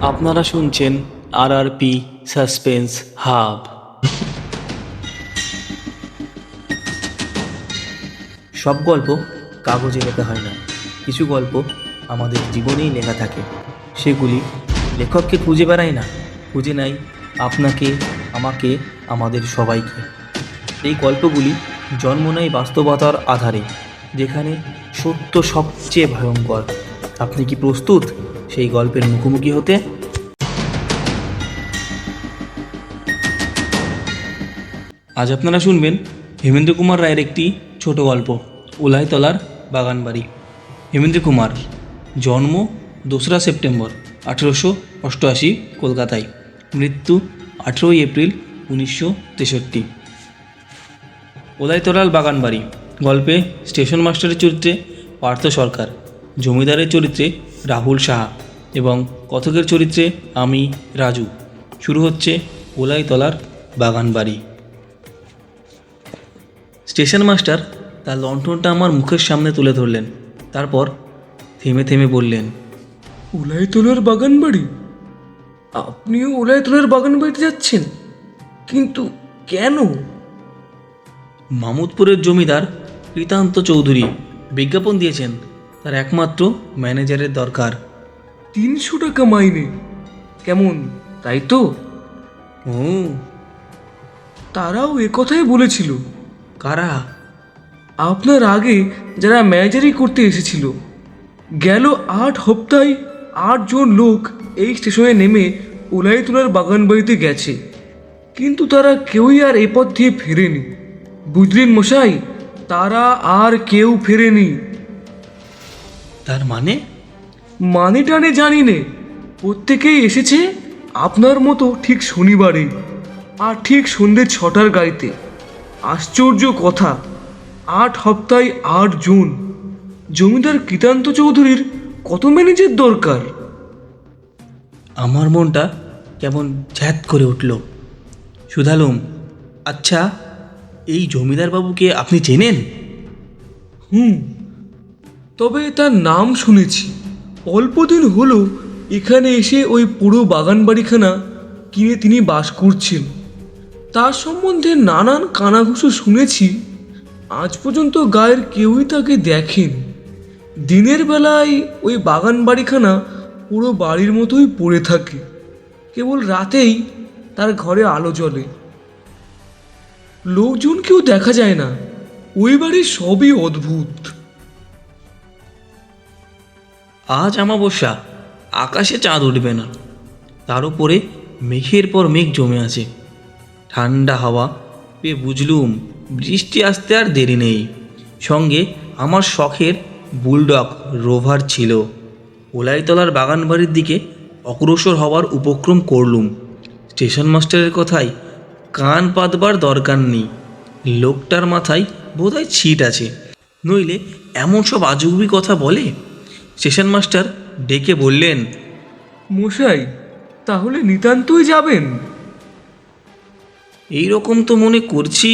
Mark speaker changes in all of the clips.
Speaker 1: আপনারা শুনছেন RRP suspense hub. সব গল্প কাগজে লেখা হয় না, কিছু গল্প আমাদের জীবনেই লেখা থাকে। সেগুলি লেখককে খুঁজে বেড়ায় না, খুঁজে নেয় আপনাকে, আমাকে, আমাদের সবাইকে। এই গল্পগুলি জন্ম নেয় বাস্তবতার আধারে, যেখানে সত্য সবচেয়ে ভয়ঙ্কর। আপনি কি প্রস্তুত সেই গল্পের মুখোমুখি হতে? আজ আপনারা শুনবেন হেমেন্দ্র কুমার রায়ের একটি ছোট গল্প, উলাইতলার বাগানবাড়ি। হেমেন্দ্র কুমার, জন্ম 2রা সেপ্টেম্বর 1888 কলকাতায়, মৃত্যু 18 এপ্রিল 1963। উলাইতলার বাগানবাড়ি গল্পে স্টেশন মাস্টারের চরিত্রে পার্থ সরকার, জমিদারের চরিত্রে রাহুল সাহা এবং কথকের চরিত্রে আমি রাজু। শুরু হচ্ছে উলাইতলার বাগানবাড়ি। স্টেশন মাস্টার তার লণ্ঠনটা আমার মুখের সামনে তুলে ধরলেন, তারপর থেমে থেমে বললেন,
Speaker 2: উলাইতলার বাগানবাড়ি? আপনিও উলাইতলার বাগানবাড়িতে যাচ্ছেন? কিন্তু কেন?
Speaker 1: মামুদপুরের জমিদার কৃতান্ত চৌধুরী বিজ্ঞাপন দিয়েছেন, তার একমাত্র ম্যানেজারের দরকার।
Speaker 2: 300 টাকা মাইনে? কেমন, তাই তো?
Speaker 1: ও,
Speaker 2: তারাও একথাই বলেছিল।
Speaker 1: কারা?
Speaker 2: আপনার আগে যারা ম্যানেজারি করতে এসেছিল। গেল 8 সপ্তাহে 8 জন লোক এই স্টেশনে নেমে উলাইতলার বাগানবাড়িতে গেছে, কিন্তু তারা কেউই আর এ পথ দিয়ে ফেরেনি। বুঝলেন মশাই, তারা আর কেউ ফেরেনি।
Speaker 1: তার মানে?
Speaker 2: মানে টানে জানি নে, প্রত্যেকেই এসেছে আপনার মতো ঠিক শনিবারে আর ঠিক সন্ধ্যে 6টার গাড়িতে। আশ্চর্য কথা, 8 সপ্তাহে 8 জন। জমিদার কৃতান্ত চৌধুরীর কত ম্যানেজার দরকার?
Speaker 1: আমার মনটা কেমন ঝ্যাত করে উঠল। শুধালুম, আচ্ছা, এই জমিদার বাবুকে আপনি চেনেন?
Speaker 2: তবে তার নাম শুনেছি। অল্পদিন হলো এখানে এসে ওই পুরো বাগান বাড়িখানা কিনে তিনি বাস করছেন। তার সম্বন্ধে নানান কানাঘুষো শুনেছি। আজ পর্যন্ত গায়ের কেউই তাকে দেখেন। দিনের বেলায় ওই বাগান বাড়িখানা পুরো বাড়ির মতোই পড়ে থাকে, কেবল রাতেই তার ঘরে আলো জ্বলে। লোকজনকেও দেখা যায় না। ওই বাড়ির সবই অদ্ভুত।
Speaker 1: আজ অমাবস্যা, আকাশে চাঁদ উঠবে না, তার উপরে মেঘের পর মেঘ জমে আছে। ঠান্ডা হাওয়া পেয়ে বুঝলুম বৃষ্টি আসতে আর দেরি নেই। সঙ্গে আমার শখের বুলডগ রোভার ছিল। উলাইতলার বাগানবাড়ির দিকে অগ্রসর হওয়ার উপক্রম করলুম। স্টেশন মাস্টারের কথায় কান পাতবার দরকার নেই, লোকটার মাথায় বোধহয় ছিট আছে, নইলে এমন সব আজগুবি কথা বলে। স্টেশন মাস্টার ডেকে বললেন,
Speaker 2: মশাই, তাহলে নিতান্তই যাবেন?
Speaker 1: এই রকম তো মনে করছি।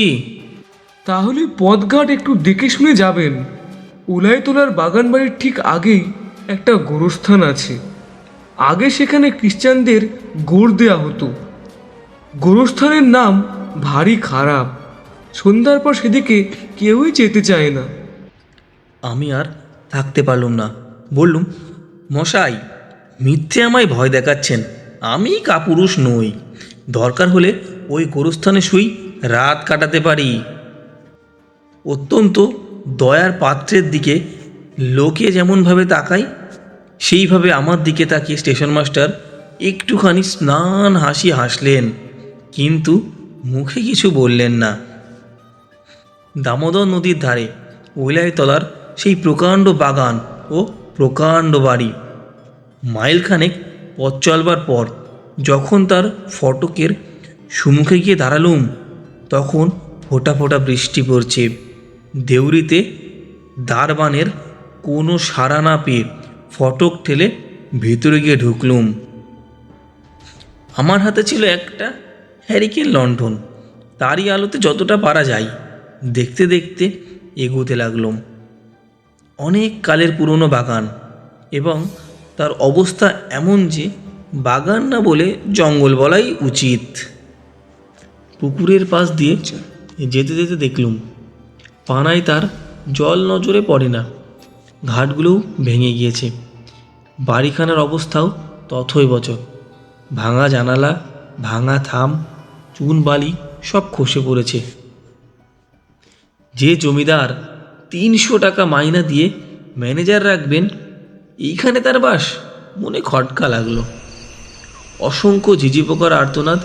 Speaker 2: তাহলে পথঘাট একটু দেখে শুনে যাবেন। উলাইতলার বাগান বাড়ির ঠিক আগেই একটা গোরস্থান আছে। আগে সেখানে খ্রিস্টানদের গোর দেয়া হতো। গোরস্থানের নাম ভারী খারাপ। সন্ধ্যার পর সেদিকে কেউই যেতে চায় না।
Speaker 1: আমি আর থাকতে পারলুম না, বললুম, মশাই, মিথ্যে আমায় ভয় দেখাচ্ছেন। আমি কাপুরুষ নই, দরকার হলে ওই গোরস্থানে শুই রাত কাটাতে পারি। অত্যন্ত দয়ার পাত্রের দিকে লোকে যেমনভাবে তাকায়, সেইভাবে আমার দিকে তাকিয়ে স্টেশন মাস্টার একটুখানি স্নান হাসি হাসলেন, কিন্তু মুখে কিছু বললেন না। দামোদর নদীর ধারে উলাইতলার সেই প্রকাণ্ড বাগান ও প্রকাণ্ড বাড়ি। মাইলখানেক পথ চলবার পর যখন তার ফটকের সম্মুখে গিয়ে দাঁড়ালুম, তখন ফোঁটা ফোঁটা বৃষ্টি পড়ছে। দেউরিতে দারবানের কোনো সাড়া না পেয়ে ফটক ঠেলে ভেতরে গিয়ে ঢুকলুম। আমার হাতে ছিল একটা হ্যারিকেন লণ্ঠন। তারই আলোতে যতটা পারা যায় দেখতে দেখতে এগোতে লাগলাম। অনেক কালের পুরনো বাগান, এবং তার অবস্থা এমন যে বাগান না বলে জঙ্গল বলাই উচিত। পুকুরের পাশ দিয়ে যেতে যেতে দেখলুম পানায় তার জল নজরে পড়ে না, ঘাটগুলোও ভেঙে গিয়েছে। বাড়িখানার অবস্থাও তথৈবচ, ভাঙা জানালা, ভাঙা থাম, চুন বালি সব খসে পড়েছে। যে জমিদার 300 টাকা মাইনা দিয়ে ম্যানেজার রাখবেন, এইখানে তার বাস, মনে খটকা লাগলো। অসংখ্য ঝিঝি পোকার আর্তনাদ,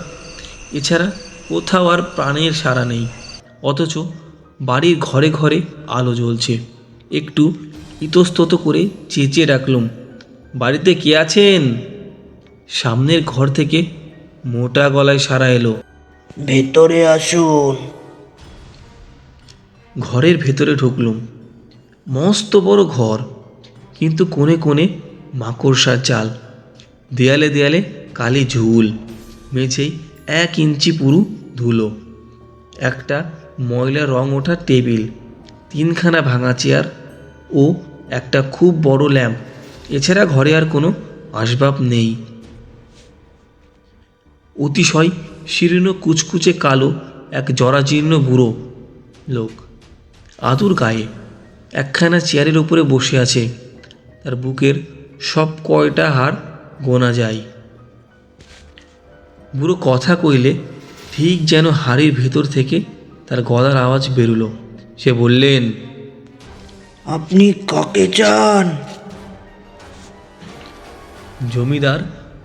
Speaker 1: এছাড়া কোথাও আর প্রাণের সাড়া নেই। অথচ বাড়ির ঘরে ঘরে আলো জ্বলছে। একটু ইতস্তত করে চেঁচিয়ে ডাকলুম, বাড়িতে কে আছেন? সামনের ঘর থেকে মোটা গলায় সাড়া এলো,
Speaker 3: ভেতরে আসুন।
Speaker 1: ঘরের ভেতরে ঢুকলুম। মস্ত বড় ঘর, কিন্তু কোণে কোণে মাকড়সার জাল, দেয়ালে দেয়ালে কালি ঝুল, মেঝেই 1 ইঞ্চি পুরু ধুলো, একটা ময়লা রং ওঠা টেবিল, 3খানা ভাঙা চেয়ার ও একটা খুব বড় ল্যাম্প। এছাড়া ঘরে আর কোনো আসবাব নেই। অতিশয় শীর্ণ কুচকুচে কালো এক জরাজীর্ণ বুড়ো লোক আদুর গায়ে একখানা চেয়ারের উপরে বসে আছে। তার বুকের সব কয়টা হাড় গোনা যায়। বুড়ো কথা কইলে ঠিক যেন হাড়ির ভেতর থেকে তার গলার আওয়াজ বেরুলো। সে বললেন,
Speaker 3: আপনি কাকে চান?
Speaker 1: জমিদার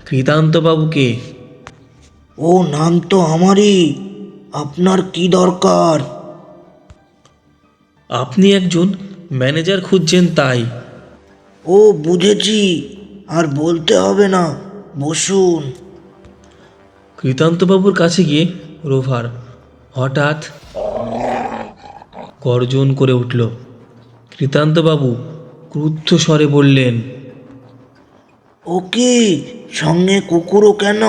Speaker 1: কৃতান্তবাবুকে।
Speaker 3: ও নাম তো আমারই। আপনার কি দরকার?
Speaker 1: আপনি একজন ম্যানেজার খুঁজছেন তাই।
Speaker 3: ও বুঝেছি, আর বলতে হবে না, বসুন।
Speaker 1: কৃতান্তবাবুর কাছে গিয়ে রোভার হঠাৎ গর্জন করে উঠল। কৃতান্তবাবু ক্রুদ্ধ স্বরে বললেন,
Speaker 3: ও কি সঙ্গে কুকুরও কেন?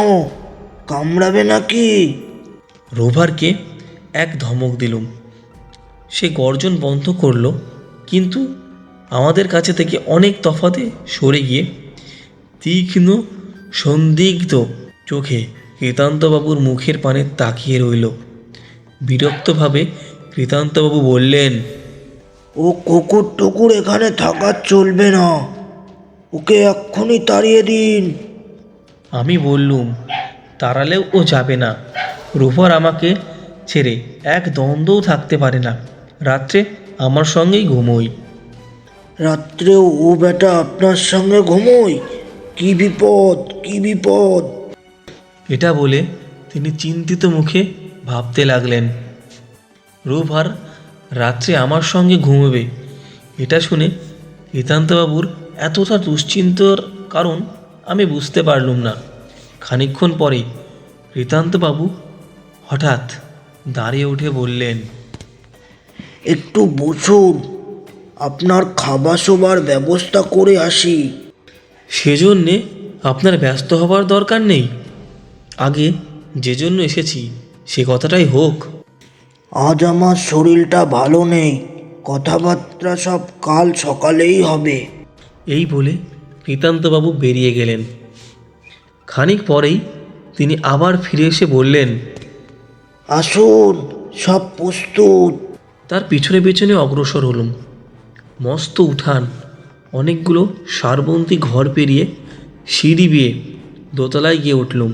Speaker 3: কামড়াবে নাকি?
Speaker 1: রোভারকে এক ধমক দিলুম। সে গর্জন বন্ধ করল, কিন্তু আমাদের কাছে থেকে অনেক তফাতে সরে গিয়ে তীক্ষ্ণ সন্দিগ্ধ চোখে কৃতান্তবাবুর মুখের পানে তাকিয়ে রইল। বিরক্তভাবে কৃতান্তবাবু বললেন,
Speaker 3: ও কুকুর টুকুর এখানে থাকা চলবে না, ওকে এক্ষুনি তাড়িয়ে দিন।
Speaker 1: আমি বললুম, তাড়ালেও ও যাবে না। রোভার আমাকে ছেড়ে এক দ্বন্দ্বও থাকতে পারে না। রাত্রে আমার সঙ্গেই ঘুমোই।
Speaker 3: রাত্রেও ও বেটা আপনার সঙ্গে ঘুমোয়? কি বিপদ, কি বিপদ!
Speaker 1: এটা বলে তিনি চিন্তিত মুখে ভাবতে লাগলেন। রোভার রাত্রে আমার সঙ্গে ঘুমোবে, এটা শুনে কৃতান্তবাবুর এতটা দুশ্চিন্তার কারণ আমি বুঝতে পারলুম না। খানিকক্ষণ পরে কৃতান্তবাবু হঠাৎ দাঁড়িয়ে উঠে বললেন,
Speaker 3: একটু বসুন, আপনার খাবার শোবার ব্যবস্থা করে আসি।
Speaker 1: সেজন্যে আপনার ব্যস্ত হবার দরকার নেই। আগে যে জন্য এসেছি সে কথাটাই হোক।
Speaker 3: আজ আমার শরীরটা ভালো নেই, কথাবার্তা সব কাল সকালেই হবে।
Speaker 1: এই বলে কৃতান্তবাবু বেরিয়ে গেলেন। খানিক পরেই তিনি আবার ফিরে এসে বললেন,
Speaker 3: আসুন, সব প্রস্তুত।
Speaker 1: তার পিছনে পিছনে অগ্রসর হলুম। মস্ত উঠান, অনেকগুলো সারবন্তি ঘর পেরিয়ে সিঁড়ি বেয়ে দোতলায় গিয়ে উঠলুম।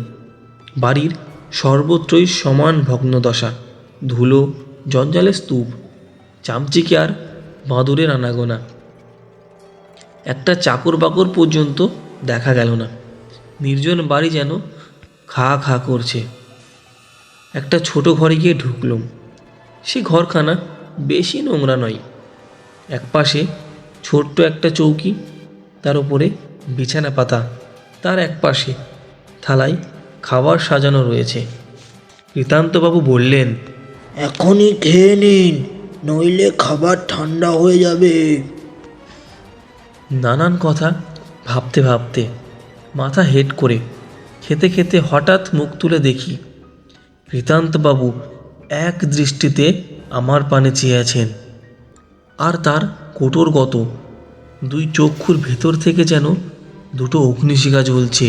Speaker 1: বাড়ির সর্বত্রই সমান ভগ্নদশা, ধুলো, জঞ্জালের স্তূপ, চামচিকে আর বাঁদরের আনাগোনা। একটা চাকর বাকর পর্যন্ত দেখা গেল না। নির্জন বাড়ি যেন খা খা করছে। একটা ছোট ঘরে গিয়ে ঢুকলুম। সে ঘরখানা বেশি নোংরা নয়। একপাশে ছোট্ট একটা চৌকি, তার উপরে বিছানা পাতা, তার একপাশে থালায় খাবার সাজানো রয়েছে। কৃতান্তবাবু বললেন,
Speaker 3: এখনই খেয়ে নিন, নইলে খাবার ঠান্ডা হয়ে যাবে।
Speaker 1: নানান কথা ভাবতে ভাবতে মাথা হেট করে খেতে খেতে হঠাৎ মুখ তুলে দেখি কৃতান্তবাবু এক দৃষ্টিতে আমার পানে চেয়ে আছেন। আর তার কোটরগত 2 চক্ষুর ভেতর থেকে যেন 2টো অগ্নিশিখা জ্বলছে।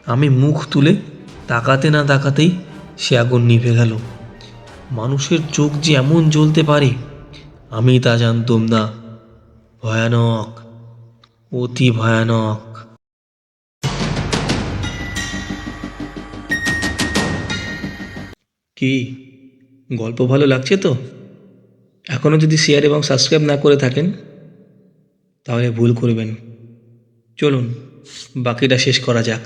Speaker 1: আমি মুখ তুলে তাকাতে না তাকাতেই সে আগুন নিভে গেল। মানুষের চোখ যে এমন জ্বলতে পারে আমি তা জানতাম না। ভয়ানক, অতি ভয়ানক। কি গল্প ভালো লাগছে তো? এখনও যদি শেয়ার এবং সাবস্ক্রাইব না করে থাকেন তাহলে ভুল করবেন। চলুন বাকিটা শেষ করা যাক।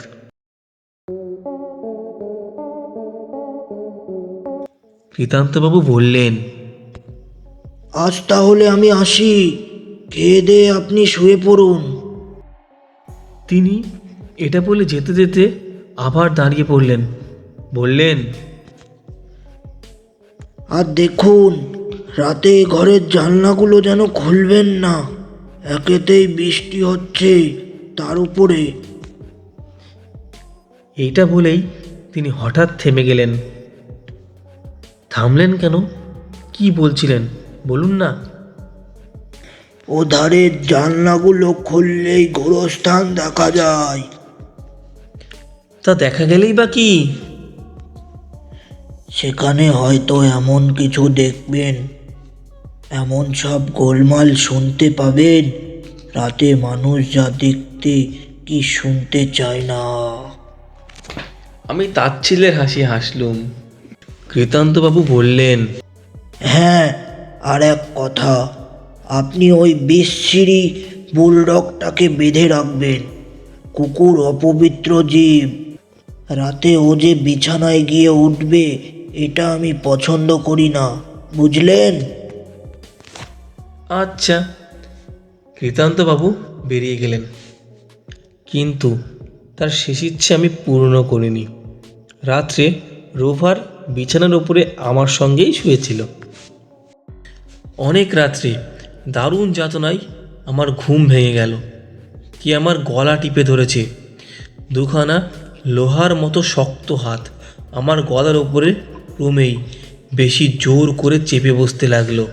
Speaker 1: কৃতান্তবাবু বললেন,
Speaker 3: আজ তাহলে আমি আসি, খেয়ে দিয়ে আপনি শুয়ে পড়ুন।
Speaker 1: তিনি এটা বলে যেতে যেতে আবার দাঁড়িয়ে পড়লেন। বললেন,
Speaker 3: আর দেখুন, রাতে ঘরের জানলাগুলো যেন খুলবেন না, একেতেই বৃষ্টি হচ্ছে, তার উপরে।
Speaker 1: এইটা বলেই তিনি হঠাৎ থেমে গেলেন। থামলেন কেন? কি বলছিলেন বলুন না।
Speaker 3: ও ধারের জানলাগুলো খুললেই গোরস্থান দেখা যায়।
Speaker 1: তা দেখা গেলেই বা কি?
Speaker 3: সেখানে হয়তো এমন কিছু দেখবেন, এমন সব গোলমাল শুনতে পাবেন, রাতে মানুষ যা দেখতে কি শুনতে চায় না।
Speaker 1: আমি তাচ্ছিল্যের হাসি হাসলুম। কৃতান্তবাবু বললেন,
Speaker 3: হ্যাঁ, আর এক কথা, আপনি ওই বিশ্রী বুলডগটাকে বেঁধে রাখবেন। কুকুর অপবিত্র জীব, রাতে ও যে বিছানায় গিয়ে উঠবে এটা আমি পছন্দ করি না, বুঝলেন?
Speaker 1: আচ্ছা। কৃতান্তবাবু বেরিয়ে গেলেন, কিন্তু তার শেষ ইচ্ছে আমি পূর্ণ করিনি। রাত্রে রোভার বিছানার উপরে আমার সঙ্গেই শুয়েছিল। অনেক রাত্রে দারুণ যাতনায় আমার ঘুম ভেঙে গেল। কি আমার গলা টিপে ধরেছে। দুখানা লোহার মতো শক্ত হাত আমার গলার ওপরে ক্রমেই বেশি জোর করে চেপে বসতে লাগলো।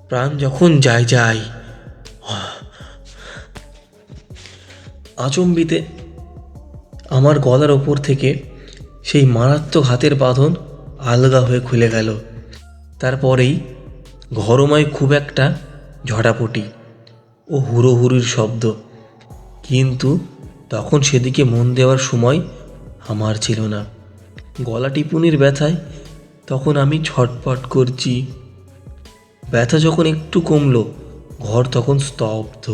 Speaker 1: প্রাণ যখন যায় আচম্বিতে আমার গলার ওপর থেকে সেই মারাত্মক হাতের বাঁধন আলগা হয়ে খুলে গেল। তারপরেই ঘরময় খুব একটা ঝটাপটি ও হুড়োহুড়ির শব্দ, কিন্তু তখন সেদিকে মন দেওয়ার সময় আমার ছিল না। গলা টিপুনির ব্যথায় তখন আমি ছটপট করছি। ব্যথা যখন একটু কমলো, ঘর তখন স্তব্ধ।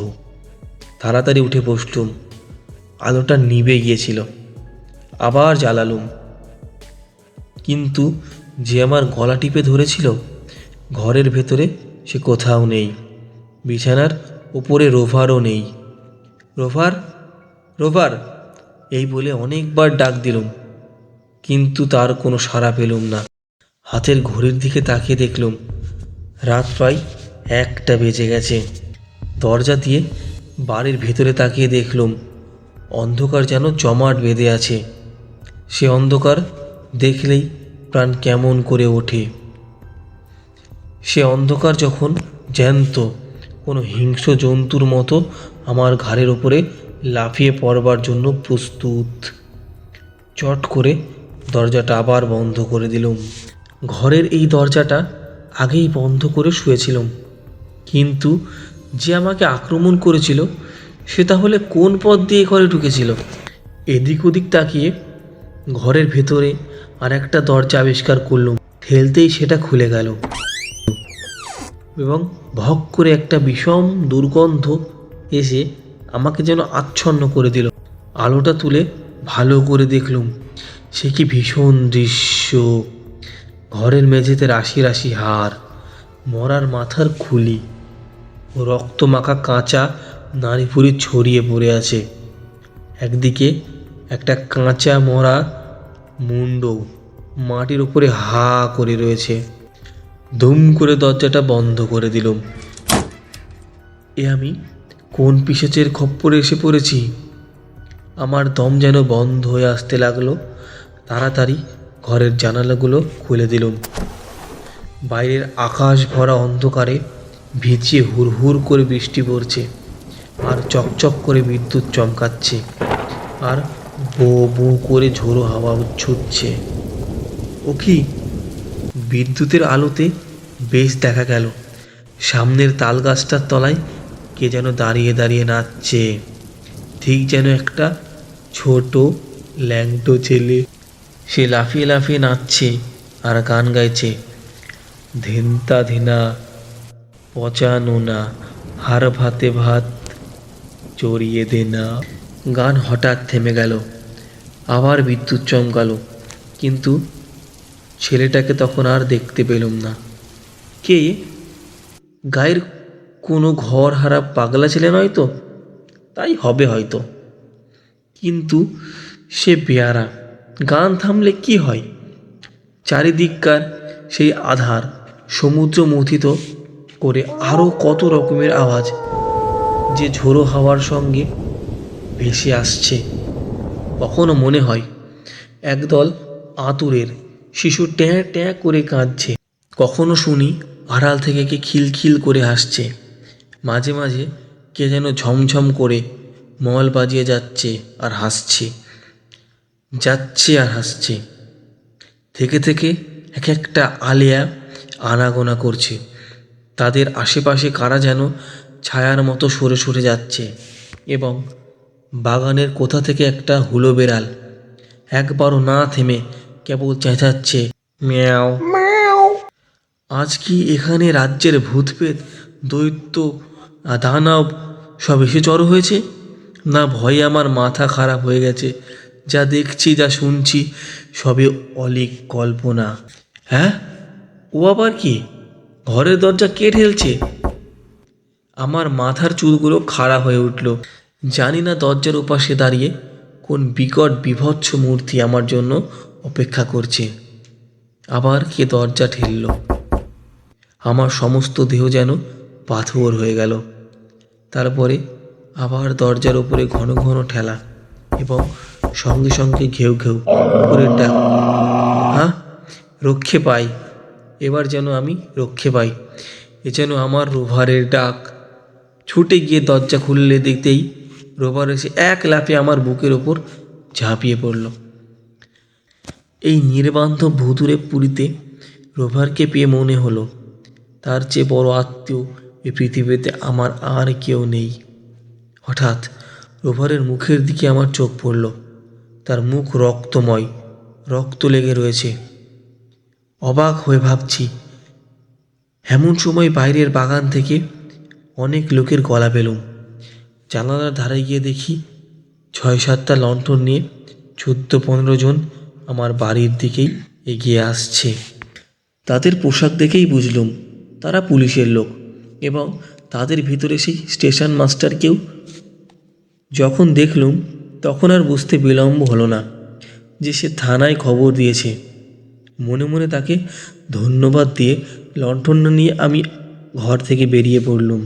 Speaker 1: তাড়াতাড়ি উঠে বসলুম। আলোটা নিভে গিয়েছিল, আবার জ্বালালুম। কিন্তু যে আমার গলা টিপে ধরেছিল ঘরের ভেতরে সে কোথাও নেই। বিছানার উপরে রোভারও নেই। রোভার, রোভার এই বলে অনেকবার ডাক দিলুম, কিন্তু তার কোনো সাড়া পেলুম না। হাতের ঘড়ির দিকে তাকিয়ে দেখলুম রাত প্রায় 1টা বেজে গেছে। দরজা দিয়ে বাড়ির ভেতরে তাকিয়ে দেখলুম অন্ধকার যেন জমাট বেঁধে আছে। সে অন্ধকার দেখলেই প্রাণ কেমন করে ওঠে। সে অন্ধকার যখন জ্যান্ত কোনো হিংস্র জন্তুর মতো আমার ঘাড়ের ওপরে লাফিয়ে পড়বার জন্য প্রস্তুত। চট করে দরজাটা আবার বন্ধ করে দিলুম। ঘরের এই দরজাটা আগেই বন্ধ করে শুয়েছিলাম, কিন্তু যে আমাকে আক্রমণ করেছিল সে তাহলে কোন পথ দিয়ে ঘরে ঢুকেছিল? এদিক ওদিক তাকিয়ে ঘরের ভেতরে আর একটা দরজা আবিষ্কার করলুম। ঠেলতেই সেটা খুলে গেল এবং ভক করে একটা বিষম দুর্গন্ধ এসে আমাকে যেন আচ্ছন্ন করে দিল। আলোটা তুলে ভালো করে দেখলুম সে কি ভীষণ দৃশ্য। ঘরের মেঝেতে রাশি রাশি হাড়, মরার মাথার খুলি ও রক্তমাখা কাঁচা নাড়িভুড়ি ছড়িয়ে পড়ে আছে। একদিকে একটা কাঁচা মরা মুন্ড মাটির উপরে হা করে রয়েছে। ধুম করে দরজাটা বন্ধ করে দিলুম। আমি কোন পিশাচের খপ্পরে এসে পড়েছি? আমার দম যেন বন্ধ হয়ে আসতে লাগলো। তাড়াতাড়ি ঘরের জানালাগুলো খুলে দিলুম। বাইরের আকাশ ভরা অন্ধকারে ভিজিয়ে হুড়হুড় করে বৃষ্টি পড়ছে, আর চকচক করে বিদ্যুৎ চমকাচ্ছে, আর বো বো করে ঝোড়ো হাওয়া ছুটছে। ও কি, বিদ্যুতের আলোতে বেশ দেখা গেল সামনের তাল গাছটার তলায় কে যেন দাঁড়িয়ে দাঁড়িয়ে নাচছে, ঠিক যেন একটা ছোট ল্যাংটো ছেলে। সে লাফিয়ে লাফিয়ে নাচছে আর গান গাইছে, ধিনতা ধিনা পচা নোনা হার ভাতে ভাত চড়িয়ে দে না। গান হঠাৎ থেমে গেল, আবার বিদ্যুৎ চমকালো, কিন্তু ছেলেটাকে তখন আর দেখতে পেলাম না। কে? গায়ের কোনো ঘর হারা পাগলা ছেলে নয় তো? তাই হবে হয়তো, কিন্তু সে বেয়ারা। গান থামলে কি হয়? চারিদিককার সেই আধার সমুদ্র মথিত করে আরও কত রকমের আওয়াজ যে ঝোড়ো হাওয়ার সঙ্গে ভেসে আসছে। কখনো মনে হয় একদল আতুরের শিশু ট্যাঁ ট্যাঁ করে কাঁদছে, কখনো শুনি আড়াল থেকে কে খিলখিল করে হাসছে। মাঝে মাঝে কে যেন ঝমঝম করে মল বাজিয়ে যাচ্ছে আর হাসছে, যাচ্ছে আর হাসছে। থেকে থেকে এক একটা আলেয়া আনাগোনা করছে, তাদের আশেপাশে কারা যেন ছায়ার মতো সরে সরে যাচ্ছে। এবং বাগানের কোথা থেকে একটা হুলো বেড়াল একবারও না থেমে কেবল চেঁচাচ্ছে, ম্যাও ম্যাও। আজ কি এখানে রাজ্যের ভূতপ্রেত দৈত্য দানব সব এসে জড়ো হয়েছে? না ভয়ে আমার মাথা খারাপ হয়ে গেছে? যা দেখছি যা শুনছি সবে অলীক কল্পনা। হ্যাঁ, ও আবার কি? ঘরের দরজা কে ঠেলছে? আমার মাথার চুলগুলো খাড়া হয়ে উঠল। জানি না দরজার উপাসে দাঁড়িয়ে কোন বিকট বিভৎস মূর্তি আমার জন্য অপেক্ষা করছে। আবার কে দরজা ঠেলল? আমার সমস্ত দেহ যেন পাথর হয়ে গেল। তারপরে আবার দরজার উপরে ঘন ঘন ঠেলা এবং সঙ্গে সঙ্গে ঘেউ ঘেউ করে ডাক। হ্যাঁ, রক্ষে পাই, এবার যেন আমি রক্ষে পাই। এ যেন আমার রোভারের ডাক। ছুটে গিয়ে দরজা খুললে দেখতেই রোভার এসে এক লাফে আমার বুকের ওপর ঝাঁপিয়ে পড়ল। এই নির্বান্ধব ভুতুরে পুরীতে রোভারকে পেয়ে মনে হলো তার চেয়ে বড় আত্মীয় এই পৃথিবীতে আমার আর কেউ নেই। হঠাৎ রোভারের মুখের দিকে আমার চোখ পড়ল। তার মুখ রক্তময়, রক্ত লেগে রয়েছে। অবাক হয়ে ভাবছি, এমন সময় বাইরের বাগান থেকে অনেক লোকের গলা পেলুম। জানালার ধারে গিয়ে দেখি 6-7টা লণ্ঠন নিয়ে 14-15 জন আমার বাড়ির দিকেই এগিয়ে আসছে। তাদের পোশাক দেখেই বুঝলুম তারা পুলিশের লোক, এবং তাদের ভিতরে সেই স্টেশন মাস্টারকেও যখন দেখলুম তখন আর বুঝতে বিলম্ব হলো না যে সে থানায় খবর দিয়েছে। মনে মনে তাকে ধন্যবাদ দিয়ে লণ্ঠন নিয়ে আমি ঘর থেকে বেরিয়ে পড়লুম।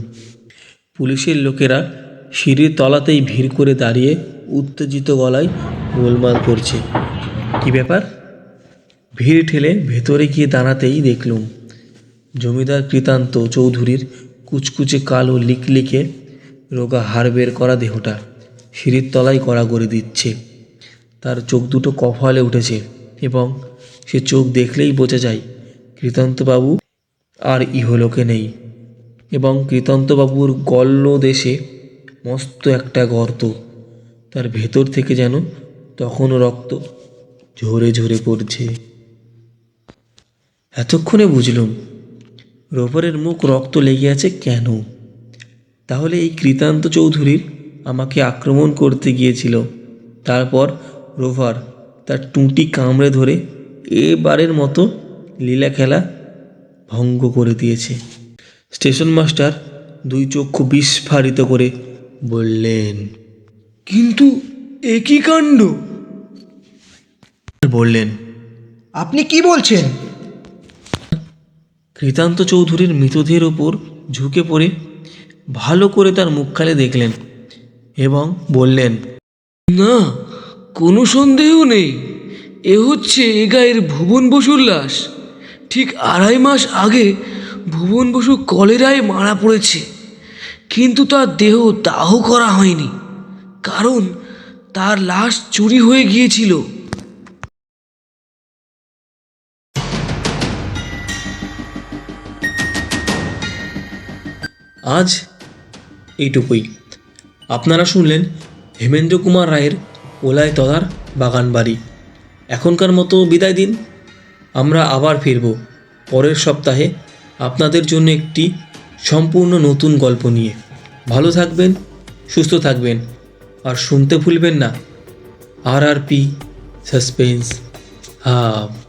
Speaker 1: পুলিশের লোকেরা সিঁড়ির তলাতেই ভিড় করে দাঁড়িয়ে উত্তেজিত গলায় গোলমাল করছে। কি ব্যাপার? ভিড় ঠেলে ভেতরে গিয়ে দাঁড়াতেই দেখলুম জমিদার কৃতান্ত চৌধুরীর কুচকুচে কালো লিকলিকে রোগা হাড় বের করা দেহটা সিঁড়ির তলায় গড়াগড়ি দিচ্ছে। তার চোখ দুটো কফালে উঠেছে এবং সে চোখ দেখলেই বোঝা যায় কৃতান্তবাবু আর ইহলোকে নেই। এবং কৃতান্তবাবুর গল্ল দেশে মস্ত একটা গর্ত, তার ভেতর থেকে যেন তখনও রক্ত ঝরে ঝরে পড়ছে। এতক্ষণে বুঝলুম রোভারের মুখ রক্ত লেগে আছে কেন। তাহলে এই কৃতান্ত চৌধুরীর আমাকে আক্রমণ করতে গিয়েছিল, তারপর রোভার তার টুঁটি কামড়ে ধরে এবারের মতো লীলা খেলা ভঙ্গ করে দিয়েছে। স্টেশন মাস্টার দুই চক্ষু বিস্ফারিত করে বললেন,
Speaker 2: কিন্তু এ কি কাণ্ড!
Speaker 1: বললেন,
Speaker 3: আপনি কি বলছেন?
Speaker 1: কৃতান্ত চৌধুরীর মৃতদেহের ওপর ঝুঁকে পড়ে ভালো করে তার মুখখানে দেখলেন এবং বললেন,
Speaker 2: না, কোনো সন্দেহ নেই, এ হচ্ছে এ গায়ের ভুবন বসুর লাশ। ঠিক 2.5 মাস আগে ভুবন বসু কলেরায় মারা পড়েছে, কিন্তু তার দেহ দাহ করা হয়নি, কারণ তার লাশ চুরি হয়ে গিয়েছিল।
Speaker 1: আজ এইটুকুই। আপনারা শুনলেন হেমেন্দ্র কুমার রায়ের ওলায় তলার বাগানবাড়ি। এখনকার মতো বিদায় দিন। আমরা আবার ফিরব পরের সপ্তাহে আপনাদের জন্য একটি সম্পূর্ণ নতুন গল্প নিয়ে। ভালো থাকবেন, সুস্থ থাকবেন, আর শুনতে ভুলবেন না RRP সাসপেন্স হাব।